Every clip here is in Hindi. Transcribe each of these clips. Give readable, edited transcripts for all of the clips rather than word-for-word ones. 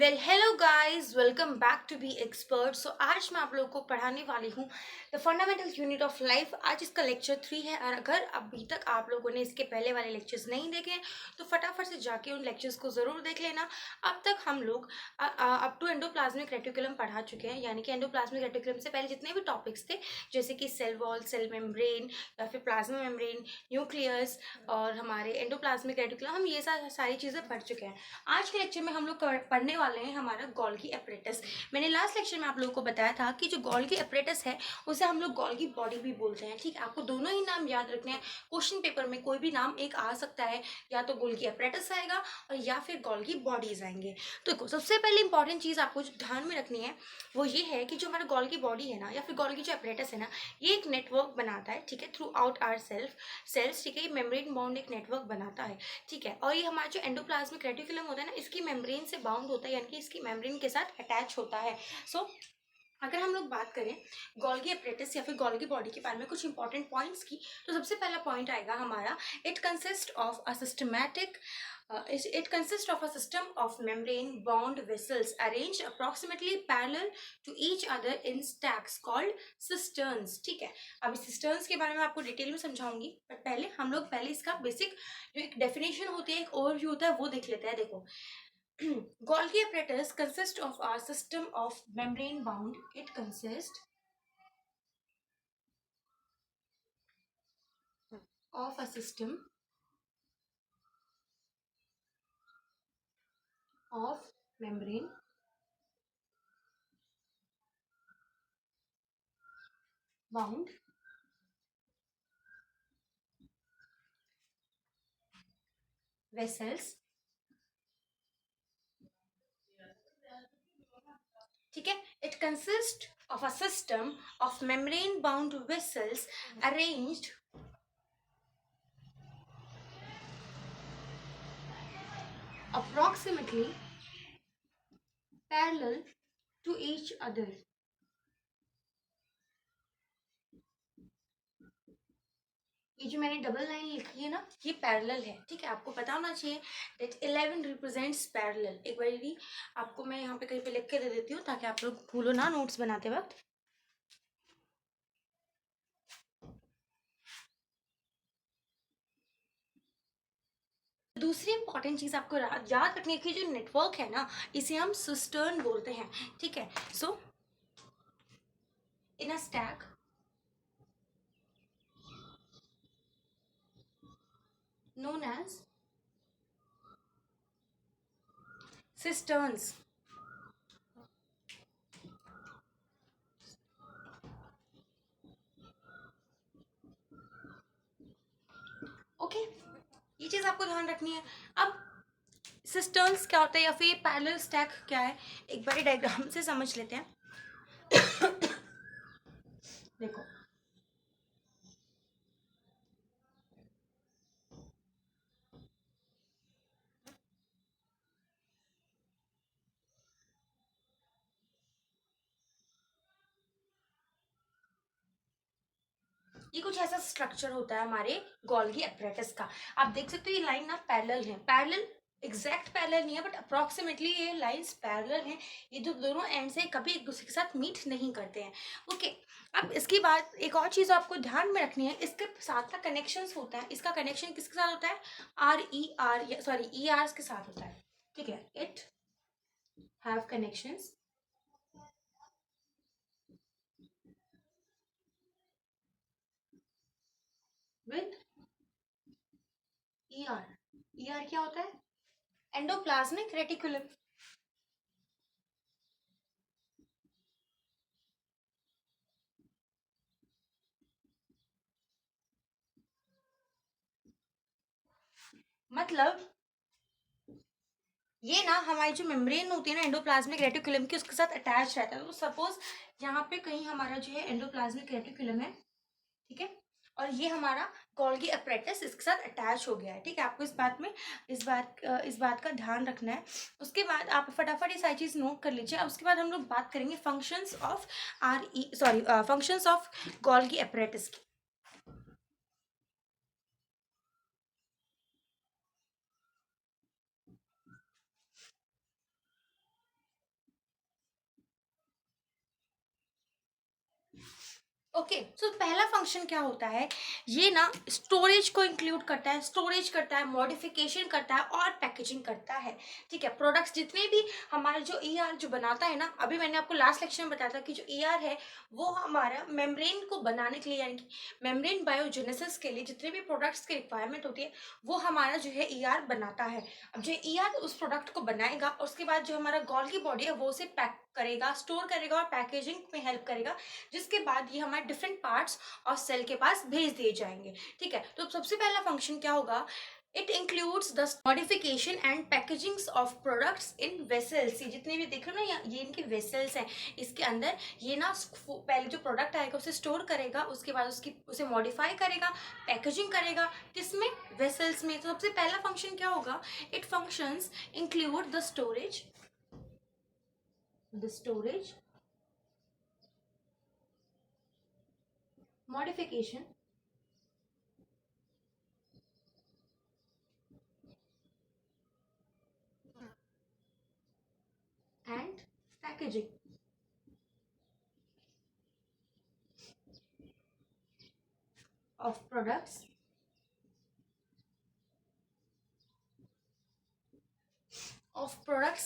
Well hello guys, welcome back to B Expert. So आज मैं आप लोगों को पढ़ाने वाली हूँ the fundamental unit of life. आज इसका लेक्चर 3 है और अगर अभी तक आप लोगों ने इसके पहले वाले लेक्चर्स नहीं देखे हैं तो फटाफट से जाके उन लेक्चर्स को ज़रूर देख लेना। अब तक हम लोग अप टू एंडोप्लाज्मिक रेटिकुलम पढ़ा चुके हैं, यानी कि एंडोप्लाज्मिक रेटिकुलम से पहले जितने भी टॉपिक्स थे जैसे कि सेल वॉल, सेल मेम्ब्रेन या फिर प्लाज्मा मेम्ब्रेन, न्यूक्लियस और हमारे एंडोप्लाज्मिक रेटिकुलम, हम ये सारी चीज़ें पढ़ चुके हैं। आज के लेक्चर में हम लोग पढ़ने वाले हैं हमारा गोल्गी एपरेटस। मैंने लास्ट लेक्चर में आप लोगों को बताया था कि जो गोल्गी एपरेटस है उसे हम लोग गोल्गी बॉडी भी बोलते हैं। ठीक है, आपको दोनों ही नाम याद रखने हैं। क्वेश्चन पेपर में कोई भी नाम एक आ सकता है, या तो गोल्गी एपरेटस आएगा और या फिर गोल्गी बॉडीज आएंगे। तो देखो, सबसे पहले इंपॉर्टेंट चीज़ आपको जो ध्यान में रखनी है वो ये है कि जो हमारा गोल्गी बॉडी है ना, या फिर गोल्गी जो एपरेटस है ना, ये एक नेटवर्क बनाता है। ठीक है, थ्रू आउट आर सेल्स। ठीक है, ये मेम्ब्रेन बाउंड एक नेटवर्क बनाता है। ठीक है, और ये हमारा जो एंडोप्लाज्मिक रेटिकुलम होता है ना, इसकी मेम्ब्रेन से बाउंड होता है, यानी कि इसकी मेम्ब्रेन के साथ अटैच होता है। सो अगर हम लोग बात करें गोल्गी एपरेटस या फिर गोल्गी बॉडी के बारे में कुछ इंपॉर्टेंट पॉइंट्स की, तो सबसे पहला पॉइंट आएगा हमारा, it consist of a systematic it consists of a system of membrane bound vessels arranged approximately parallel to each other in stacks called cisterns। ठीक है, अब इस cisterns के बारे में आपको डिटेल में समझाऊंगी, बट पहले इसका बेसिक जो एक डेफिनेशन होती है, एक ओवरव्यू होता है, वो देख लेते हैं। देखो, Golgi apparatus consists of a system of membrane bound. It consists of a system of membrane bound vessels। ठीक है, it consists of a system of membrane bound vessels arranged approximately parallel to each other। ये जो मैंने डबल लाइन लिखी है ना, ये पैरेलल है। ठीक है, आपको पता होना चाहिए दैट 11 रिप्रेजेंट्स पैरेलल। एक बार आपको मैं यहाँ पे कहीं पे लिख के दे देती हूँ ताकि आप लोग भूलो ना नोट्स बनाते वक्त। दूसरी इंपॉर्टेंट चीज आपको याद रखनी है कि जो नेटवर्क है ना, इसे हम सिस्टर्न बोलते हैं। ठीक है, so in a stack known as cisterns। Okay, ये चीज आपको ध्यान रखनी है। अब सिस्टर्न्स क्या होता है या फिर पैरेलल स्टैक क्या है, एक बार डायग्राम से समझ लेते हैं। देखो, ये कुछ ऐसा स्ट्रक्चर होता है हमारे गोल्गी एपरेटस का। आप देख सकते हो ये लाइन ना पैरेलल है, पैरेलल एग्जैक्ट पैरेलल नहीं है बट अप्रोक्सीमेटली ये लाइंस पैरेलल हैं। ये जो दोनों एंड से कभी एक दूसरे के साथ मीट नहीं करते हैं। ओके, अब इसके बाद एक और चीज आपको ध्यान में रखनी है, इसके साथ का कनेक्शंस होता है। इसका कनेक्शन किसके साथ होता है? ई आर के साथ होता है। ठीक है, it have connections with E R क्या होता है? Endoplasmic reticulum. मतलब ये ना हमारी जो मेम्ब्रेन होती है ना एंडोप्लाज्मिक रेटिकुलम की, उसके साथ अटैच रहता है। तो सपोज यहाँ पे कहीं हमारा जो है एंडोप्लाज्मिक रेटिकुलम है, ठीक है, और ये हमारा गोल्गी एपरेटस इसके साथ अटैच हो गया है। ठीक है, आपको इस बात का ध्यान रखना है। उसके बाद आप फटाफट ये सारी चीज नोट कर लीजिए। अब उसके बाद हम लोग बात करेंगे फंक्शंस ऑफ गोल्गी एपरेटस की। ओके, सो पहला फंक्शन क्या होता है, ये ना स्टोरेज को इंक्लूड करता है, स्टोरेज करता है, मॉडिफिकेशन करता है और पैकेजिंग करता है। ठीक है, प्रोडक्ट्स जितने भी हमारे जो ईआर जो बनाता है ना, अभी मैंने आपको लास्ट लेक्चर में बताया था कि जो ईआर है वो हमारा मेम्ब्रेन को बनाने के लिए, यानी कि मेम्ब्रेन बायोजेनेसिस के लिए जितने भी प्रोडक्ट्स की रिक्वायरमेंट होती है वो हमारा जो है ईआर बनाता है। अब जो ईआर उस प्रोडक्ट को बनाएगा, उसके बाद जो हमारा गोल्गी बॉडी है वो उसे पैक करेगा, स्टोर करेगा और पैकेजिंग में हेल्प करेगा, जिसके बाद ये हमारे डिफरेंट पार्ट्स और सेल के पास भेज दिए जाएंगे। ठीक है, तो सबसे पहला फंक्शन क्या होगा, it includes the modification and packaging of products in vessels. ये जितने भी देख रहे हो ना, ये इनके वेसल्स हैं, इसके अंदर ये ना पहले जो प्रोडक्ट आएगा उसे स्टोर करेगा, उसके बाद उसकी उसे मॉडिफाई करेगा, पैकेजिंग करेगा, किसमें, वेसल्स में। तो सबसे पहला फंक्शन क्या होगा, it functions include the storage modification and packaging of products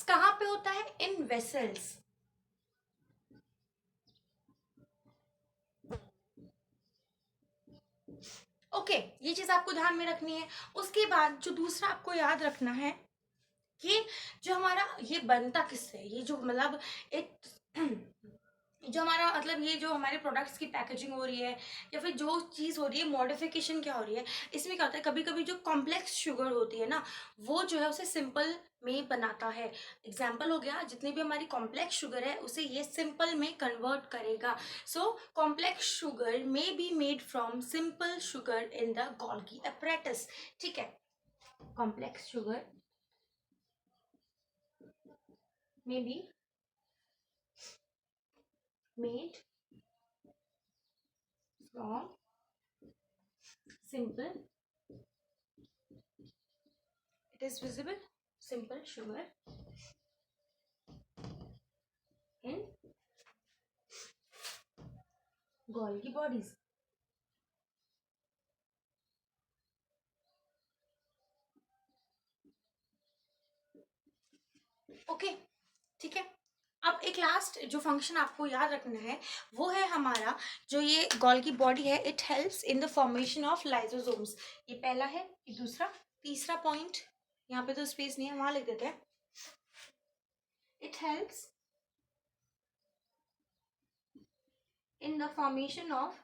कहाँ पे होता है, इन वेसल्स। ओके, ये चीज आपको ध्यान में रखनी है। उसके बाद जो दूसरा आपको याद रखना है कि जो हमारा ये बनता किससे है, ये जो मतलब एक जो हमारा मतलब ये जो हमारे प्रोडक्ट्स की पैकेजिंग हो रही है या फिर जो चीज़ हो रही है, मॉडिफिकेशन क्या हो रही है, इसमें क्या होता है, कभी कभी जो कॉम्प्लेक्स शुगर होती है ना, वो जो है उसे सिंपल में बनाता है। एग्जाम्पल हो गया, जितनी भी हमारी कॉम्प्लेक्स शुगर है उसे ये सिंपल में कन्वर्ट करेगा। So complex sugar may be made from simple sugar in the Golgi apparatus। ठीक है, complex sugar may be made from simple, it is visible, simple sugar in Golgi bodies। Okay, ठीक है। अब एक लास्ट जो फंक्शन आपको याद रखना है वो है हमारा जो ये गोल्गी बॉडी है, it helps in the formation of lysosomes. ये पहला है, ये दूसरा, तीसरा पॉइंट यहाँ पे तो स्पेस नहीं है, वहां लिख देते हैं। It helps in the formation of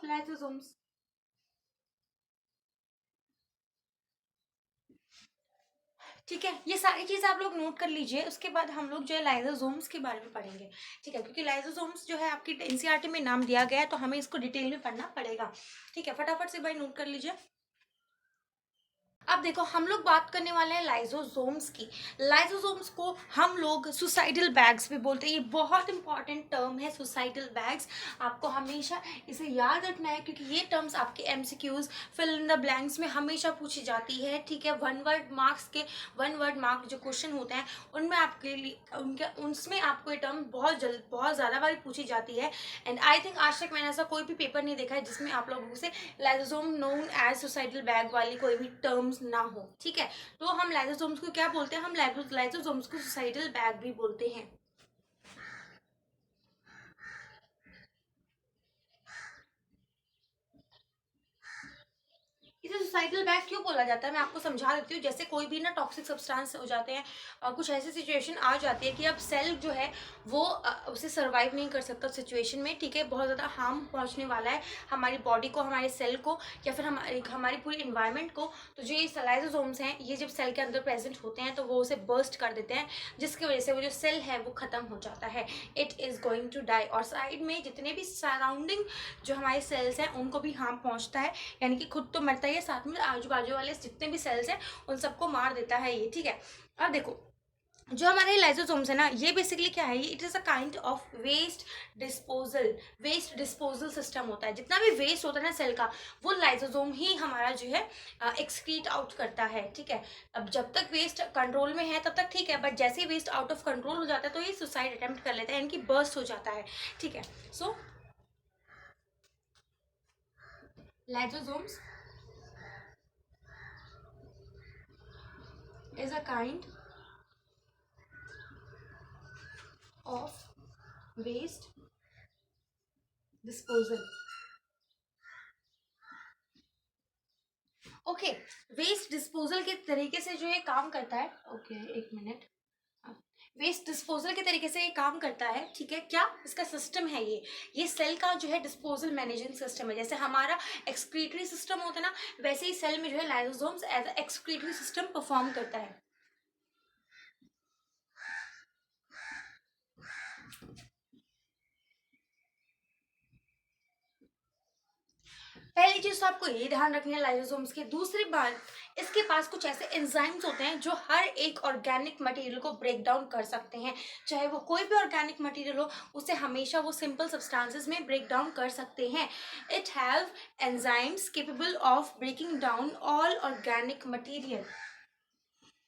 lysosomes. ठीक है, ये सारी चीज़ आप लोग नोट कर लीजिए। उसके बाद हम लोग जो है लाइसोसोम्स के बारे में पढ़ेंगे। ठीक है, क्योंकि लाइसोसोम्स जो है आपकी एनसीईआरटी में नाम दिया गया है, तो हमें इसको डिटेल में पढ़ना पड़ेगा। ठीक है, फटाफट से भाई नोट कर लीजिए। अब देखो, हम लोग बात करने वाले हैं लाइसोसोम्स की। लाइसोसोम्स को हम लोग सुसाइडल बैग्स भी बोलते हैं। ये बहुत इंपॉर्टेंट टर्म है, सुसाइडल बैग्स। आपको हमेशा इसे याद रखना है, क्योंकि ये टर्म्स आपके MCQs, fill in the blanks में हमेशा पूछी जाती है। ठीक है, वन वर्ड मार्क जो क्वेश्चन होते हैं उनमें आपके लिए उसमें आपको ये टर्म बहुत ज़्यादा बार पूछी जाती है। एंड आई थिंक आज तक मैंने ऐसा कोई भी पेपर नहीं देखा है जिसमें आप लोगों से lysosome known as suicidal bag वाली कोई भी टर्म्स ना हो। ठीक है, तो हम लाइसोसोम्स को क्या बोलते हैं, हम लाइसोसोम्स को सुसाइडल बैग भी बोलते हैं। इसे सुसाइडल बैग क्यों बोला जाता है, मैं आपको समझा देती हूँ। जैसे कोई भी ना टॉक्सिक सब्सटेंस हो जाते हैं और कुछ ऐसी सिचुएशन आ जाती है कि अब सेल जो है वो उसे सर्वाइव नहीं कर सकता सिचुएशन में। ठीक है, बहुत ज़्यादा हार्म पहुँचने वाला है हमारी बॉडी को, हमारे सेल को, या फिर हमारी पूरी इन्वायरमेंट को। तो जो ये लाइसोसोम्स हैं, ये जब सेल के अंदर प्रेजेंट होते हैं तो वो उसे बर्स्ट कर देते हैं, जिसकी वजह से वो जो सेल है वो ख़त्म हो जाता है, it is going to die. और साइड में जितने भी सराउंडिंग जो हमारे सेल्स हैं उनको भी हार्म पहुँचता है, यानी कि खुद तो मरता ही है, साथ में आजू बाजू वाले जितने भी सेल्स हैं उन सबको मार देता है ये। ठीक है, अब देखो, जो हमारे लाइसोसोम्स है ना, ये बेसिकली क्या है, it is a kind of waste disposal system होता है। जितना भी वेस्ट होता है ना सेल का, वो लाइसोसोम ही हमारा जो है एक्सक्रीट आउट करता है, ठीक है। अब जब तक वेस्ट कंट्रोल में है तब तक ठीक है, बट जैसे ही वेस्ट आउट ऑफ कंट्रोल हो जाता है तो ये सुसाइड अटेम्प्ट कर लेता है, इनकी बर्स्ट हो जाता है, ठीक है। So lysosomes is a kind of waste disposal. Okay, waste disposal के तरीके से जो ये काम करता है, ओके एक मिनट, वेस्ट डिस्पोजल के तरीके से ये काम करता है, ठीक है। क्या इसका सिस्टम है, ये सेल का जो है डिस्पोजल मैनेजिंग सिस्टम है। जैसे हमारा एक्सक्रीटरी सिस्टम होता है ना, वैसे ही सेल में जो है lysosomes as excretory system perform करता है। पहली चीज तो आपको ये ध्यान रखनी है लाइसोसोम्स की। दूसरी बात, इसके पास कुछ ऐसे एंजाइम्स होते हैं जो हर एक ऑर्गेनिक मटेरियल को ब्रेक डाउन कर सकते हैं। चाहे वो कोई भी ऑर्गेनिक मटेरियल हो, उसे हमेशा वो सिंपल सब्सटेंसेस में ब्रेक डाउन कर सकते हैं। It have enzymes capable of breaking down all organic material.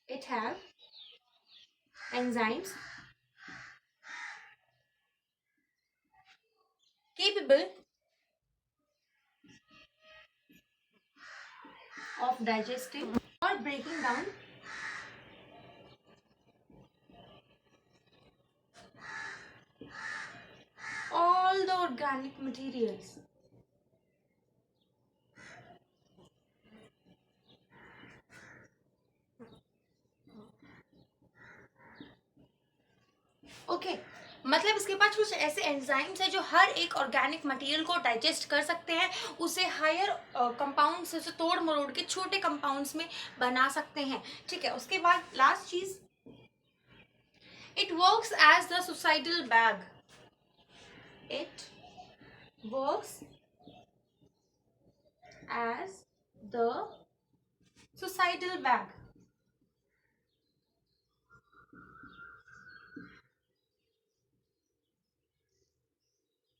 It have enzymes capable of digesting or breaking down all the organic materials. Okay, मतलब इसके पास कुछ ऐसे एंजाइम्स है जो हर एक ऑर्गेनिक मटेरियल को डाइजेस्ट कर सकते हैं, उसे हायर कंपाउंड्स से तोड़ मरोड़ के छोटे कंपाउंड्स में बना सकते हैं, ठीक है। उसके बाद लास्ट चीज, it works as the suicidal bag. It works as the suicidal bag.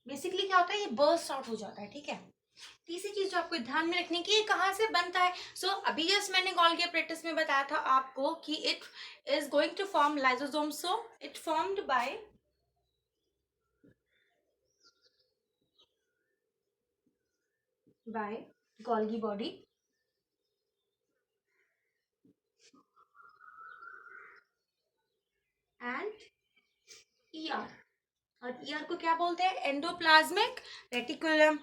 Basically क्या होता है, ये बर्स्ट आउट हो जाता है, ठीक है। तीसरी चीज जो आपको ध्यान में रखनी की, कहाँ से बनता है। सो अभी जस्ट मैंने गोल्गी apparatus में बताया था आपको कि it is going to form lysosome. So it formed by Golgi body and ER. और ईआर को क्या बोलते हैं, एंडोप्लाज्मिक रेटिकुलम।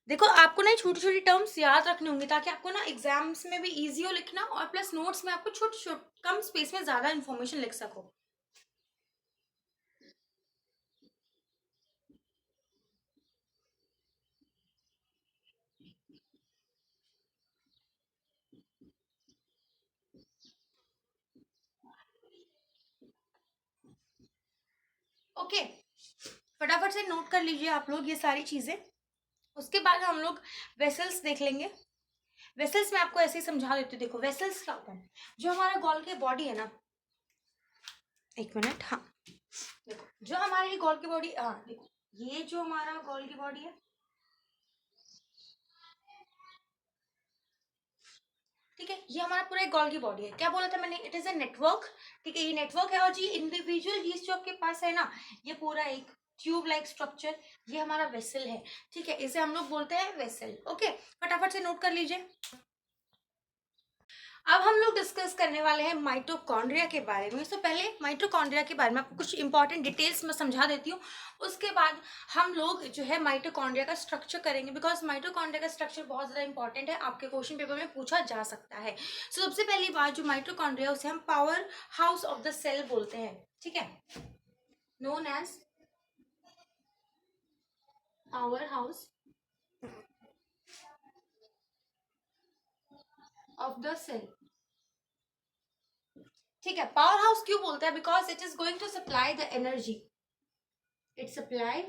देखो आपको ना छोटी छोटी टर्म्स याद रखनी होंगी ताकि आपको ना एग्जाम्स में भी इजी हो लिखना, और प्लस नोट्स में आपको छोटे छोटे कम स्पेस में ज्यादा इंफॉर्मेशन लिख सको। ओके, फटाफट से नोट कर लीजिए आप लोग ये सारी चीजें। उसके बाद हम लोग वेसल्स देख लेंगे। वेसल्स में आपको ऐसे ही समझा देती हूँ। देखो वेसल्स क्या होता है, जो हमारा गॉल की बॉडी है ना, एक मिनट, हाँ देखो जो हमारी गॉल की बॉडी, हाँ देखो ये जो हमारा गॉल की बॉडी है, ठीक है, ये हमारा पूरा एक गॉल की बॉडी है। क्या बोला था मैंने, इट इज अ नेटवर्क, ठीक है, ये नेटवर्क है। और जी इंडिविजुअल चीज जो आपके पास है ना, ये पूरा एक ट्यूब लाइक स्ट्रक्चर, ये हमारा वेसल है, ठीक है, इसे हम लोग बोलते हैं वेसल। ओके, फटाफट से नोट कर लीजिए। अब हम लोग डिस्कस करने वाले हैं माइटोकॉन्ड्रिया के बारे में। तो पहले माइटोकॉन्ड्रिया के बारे में आपको कुछ इंपॉर्टेंट डिटेल्स में समझा देती हूँ। उसके बाद हम लोग जो है माइटोकॉन्ड्रिया का स्ट्रक्चर करेंगे, बिकॉज माइटोकॉन्ड्रिया का स्ट्रक्चर बहुत ज़्यादा इंपॉर्टेंट है, आपके क्वेश्चन पेपर में पूछा जा सकता है। सो सबसे पहली बात, जो माइटोकॉन्ड्रिया उसे हम power house of the cell बोलते हैं, ठीक है, known as power house of the cell, ठीक है। पावर हाउस क्यों बोलते हैं, because it is going to supply the energy, it supply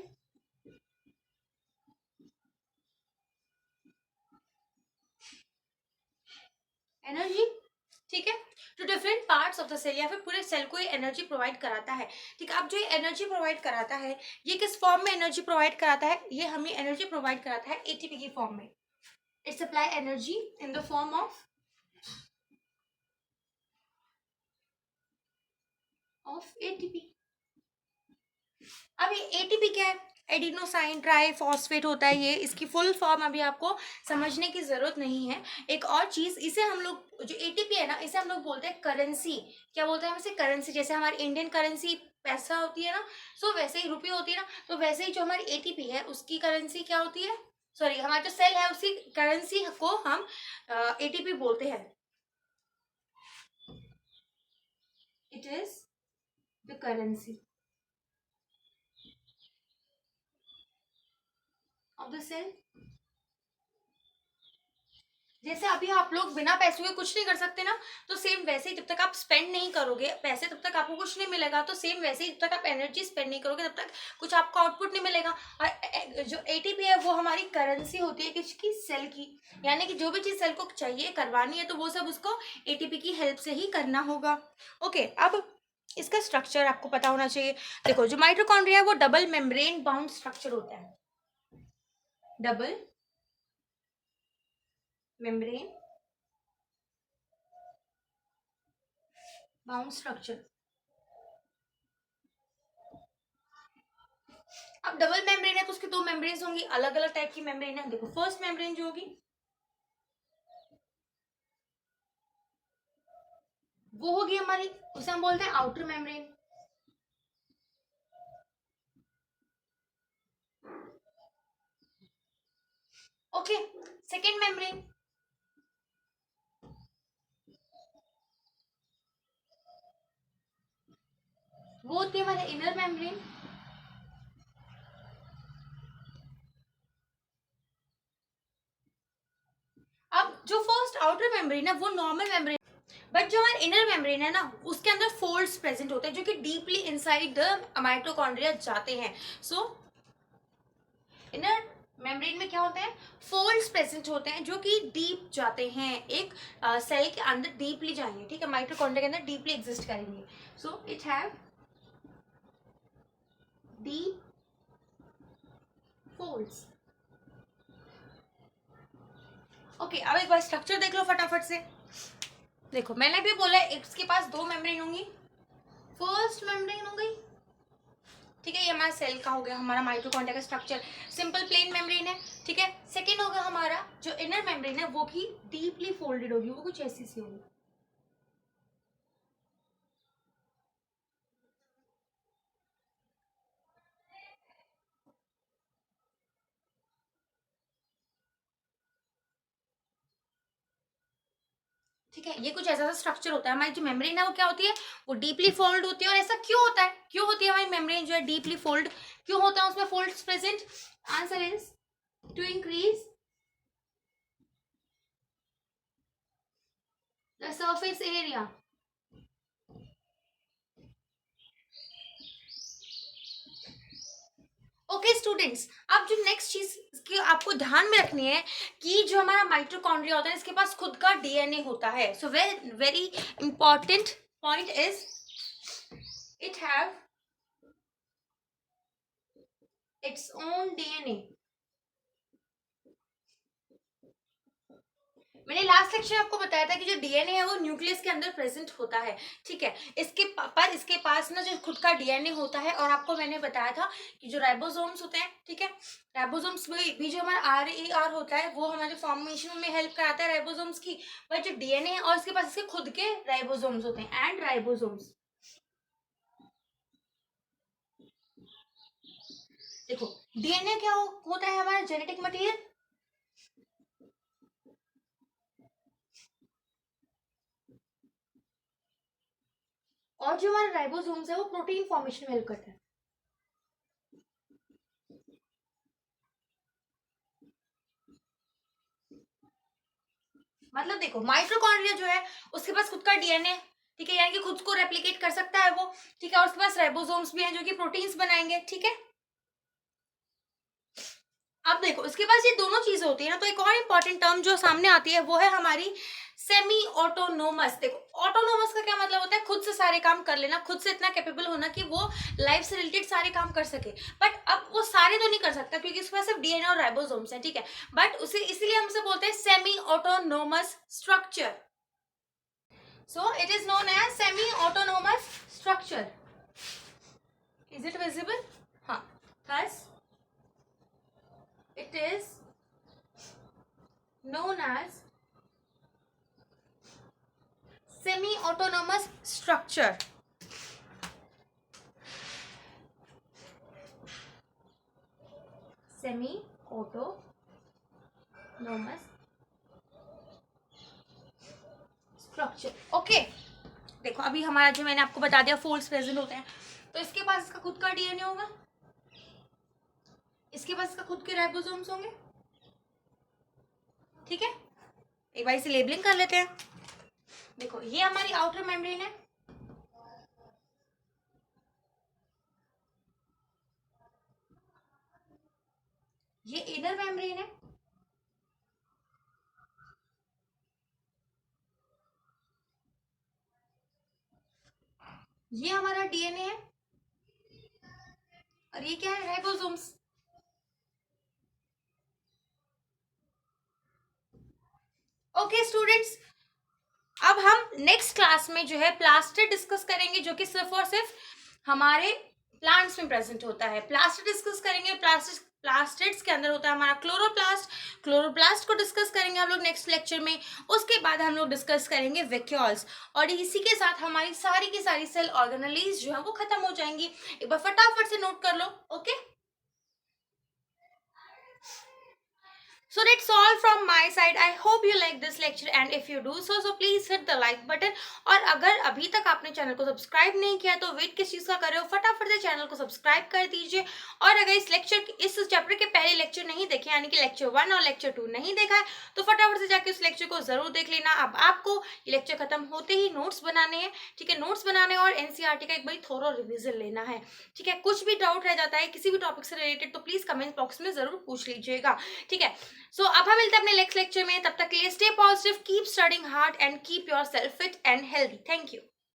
energy, ठीक है। To different parts of the cell, या फिर पूरे सेल को ये एनर्जी प्रोवाइड कराता है। ठीक है, अब जो ये एनर्जी प्रोवाइड कराता है, ये किस फॉर्म में एनर्जी प्रोवाइड कराता है? ये हमें एनर्जी प्रोवाइड कराता है एटीपी की फॉर्म में। It supply energy in the form of ATP. अब ये एटीपी क्या है? एडिनोसाइन ट्राइफॉस्फेट होता है ये, इसकी फुल फॉर्म अभी आपको समझने की जरूरत नहीं है। एक और चीज, इसे हम लोग, जो एटीपी है ना, इसे हम लोग बोलते हैं करेंसी। क्या बोलते हैं हम इसे? करेंसी। जैसे हमारी इंडियन करेंसी पैसा होती है ना, सो वैसे ही रुपये होती है ना, तो वैसे ही जो हमारी एटीपी है उसकी करेंसी क्या होती है? सॉरी, हमारा जो सेल है उसकी करेंसी को हम एटीपी बोलते हैं। It is the currency of the cell. जैसे अभी आप लोग बिना पैसों के कुछ नहीं कर सकते ना, तो सेम वैसे ही जब तक आप स्पेंड नहीं करोगे पैसे, तब तक आपको कुछ नहीं मिलेगा। तो सेम वैसे ही जब तक आप एनर्जी स्पेंड नहीं करोगे, तब तक कुछ आपको आउटपुट नहीं मिलेगा। और जो एटीपी है वो हमारी करेंसी होती है किसकी? सेल की। यानी कि जो भी चीज सेल को चाहिए करवानी है, तो वो सब उसको एटीपी की हेल्प से ही करना होगा। ओके, अब इसका स्ट्रक्चर आपको पता होना चाहिए। देखो, जो माइटोकॉन्ड्रिया है वो डबल मेम्ब्रेन बाउंड स्ट्रक्चर होता है। Double membrane bound structure. अब डबल मेम्ब्रेन है तो उसकी दो मेम्ब्रेन्स होंगी, अलग अलग टाइप की मेम्ब्रेन है। देखो, फर्स्ट मेम्ब्रेन जो होगी वो होगी हमारी, उसे हम बोलते हैं outer membrane. Okay, second membrane वो होती है हमारे इनर मेम्ब्रेन। अब जो फर्स्ट आउटर मेम्ब्रेन है वो नॉर्मल मेम्ब्रेन, बट जो हमारे इनर मेम्ब्रेन है ना, उसके अंदर फोल्ड्स प्रेजेंट होते हैं जो कि डीपली इनसाइड द माइटोकॉन्ड्रिया जाते हैं। सो इनर मेम्ब्रेन में क्या होते हैं? फोल्ड्स प्रेजेंट होते हैं जो कि डीप जाते हैं, एक सेल के अंदर डीपली जाएंगे। ठीक है, माइटोकॉन्ड्रिया के अंदर डीपली एग्जिस्ट करेंगे। So it have deep folds. Okay, अब एक बार स्ट्रक्चर देख लो फटाफट से। देखो, मैंने भी बोला इसके पास दो मेम्ब्रेन होंगी। फर्स्ट मेम्ब्रेन हो गई, ठीक है, ये हमारा सेल का हो गया, हमारा माइटोकॉन्ड्रिया का स्ट्रक्चर सिंपल प्लेन मेम्ब्रेन है। ठीक है, सेकेंड होगा हमारा जो इनर मेम्ब्रेन है, वो भी डीपली फोल्डेड होगी, वो कुछ ऐसी सी होगी। ठीक है, ये कुछ ऐसा सा स्ट्रक्चर होता है। हमारी जो मेम्ब्रेन है वो क्या होती है? वो डीपली फोल्ड होती है। और ऐसा क्यों होता है? क्यों होती है हमारी मेम्ब्रेन जो है डीपली फोल्ड? क्यों होता है उसमें folds present? Answer is to increase the surface area. Okay students, अब जो नेक्स्ट चीज की आपको ध्यान में रखनी है कि जो हमारा माइटोकॉन्ड्रिया होता है इसके पास खुद का डीएनए होता है। So very very important point is it have its own DNA. मैंने लास्ट लेक्चर आपको बताया था कि जो डीएनए है वो न्यूक्लियस के अंदर प्रेजेंट होता है। ठीक है, पर इसके पास ना जो खुद का डीएनए होता है। और आपको मैंने बताया था कि जो राइबोसोम्स होते हैं, ठीक है, राइबोसोम्स भी जो हमारा आर होता है वो हमारे फॉर्मेशन में हेल्प कराता है राइबोसोम्स की। पर जो डीएनए है और इसके पास इसके खुद के राइबोसोम्स होते हैं, एंड राइबोसोम्स। देखो, डीएनए क्या होता है? हमारा जेनेटिक मटेरियल। और जो हमारा राइबोसोम्स है वो प्रोटीन फॉर्मेशन में हेल्प करता है। मतलब देखो, माइटोकॉन्ड्रिया जो है उसके पास खुद का डीएनए, ठीक है, यानी कि खुद को रेप्लिकेट कर सकता है वो। ठीक है, और उसके पास राइबोसोम्स भी हैं जो कि प्रोटीन्स बनाएंगे। ठीक है, अब देखो इसके पास ये दोनों चीजें होती है ना, तो एक और इंपॉर्टेंट टर्म जो सामने आती है वो है हमारी सेमी ऑटोनोमस, देखो ऑटोनोमस का क्या मतलब होता है, खुद से सारे काम कर लेना, खुद से इतना कैपेबल होना कि वो लाइफ से रिलेटेड सारे काम कर सके। बट अब वो सारे तो नहीं कर सकता क्योंकि इसके पास सिर्फ डीएनए और राइबोसोम्स हैं, ठीक है, बट उसे इसीलिए हम उसे बोलते हैं semi autonomous structure. So it is known as semi autonomous structure. Is it visible? हाँ, thus it is known as semi-autonomous structure. Semi-autonomous structure. Okay, देखो अभी हमारा जो मैंने आपको बता दिया फोल्ड्स प्रेजेंट होते हैं, तो इसके पास इसका खुद का डीएनए होगा, इसके पास इसका खुद के राइबोसोम्स होंगे, ठीक है। एक बार इसे लेबलिंग कर लेते हैं। देखो ये हमारी आउटर मेम्ब्रेन है, ये इनर मेम्ब्रेन है, ये हमारा डीएनए है, और ये क्या है, राइबोसोम्स। ओके स्टूडेंट्स, अब हम नेक्स्ट क्लास में जो है प्लास्टिड डिस्कस करेंगे, जो कि सिर्फ और सिर्फ हमारे प्लांट्स में प्रेजेंट होता है। प्लास्टिड डिस्कस करेंगे, प्लास्टिड्स के अंदर होता है हमारा क्लोरोप्लास्ट। क्लोरोप्लास्ट को डिस्कस करेंगे हम लोग नेक्स्ट लेक्चर में। उसके बाद हम लोग डिस्कस करेंगे वैक्यूल्स, और इसी के साथ हमारी सारी की सारी सेल ऑर्गेनेलीज जो है वो खत्म हो जाएंगी। एक बार फटाफट से नोट कर लो। Okay, so that's all from my side. I hope you like this lecture, and if you do so please hit the like button. और अगर अभी तक आपने चैनल को सब्सक्राइब नहीं किया तो वेट किस चीज़ का कर रहे हो, फटाफट से चैनल को सब्सक्राइब कर दीजिए। और अगर इस चैप्टर के पहले लेक्चर नहीं देखे, यानी कि लेक्चर 1 और लेक्चर 2 नहीं देखा है, तो फटाफट से जाके उस लेक्चर को जरूर देख लेना। अब आपको ये लेक्चर खत्म होते ही नोट्स बनाने हैं, ठीक है, नोट्स बनाने और एनसीईआरटी का एक बड़ी थोड़ा रिविजन लेना है, ठीक है। कुछ भी डाउट रह जाता है किसी भी टॉपिक से रिलेटेड तो प्लीज कमेंट बॉक्स में जरूर पूछ लीजिएगा, ठीक है। सो अब हम मिलते हैं अपने नेक्स्ट लेक्चर में, तब तक के लिए stay positive, keep studying hard and keep your self fit and healthy. Thank you.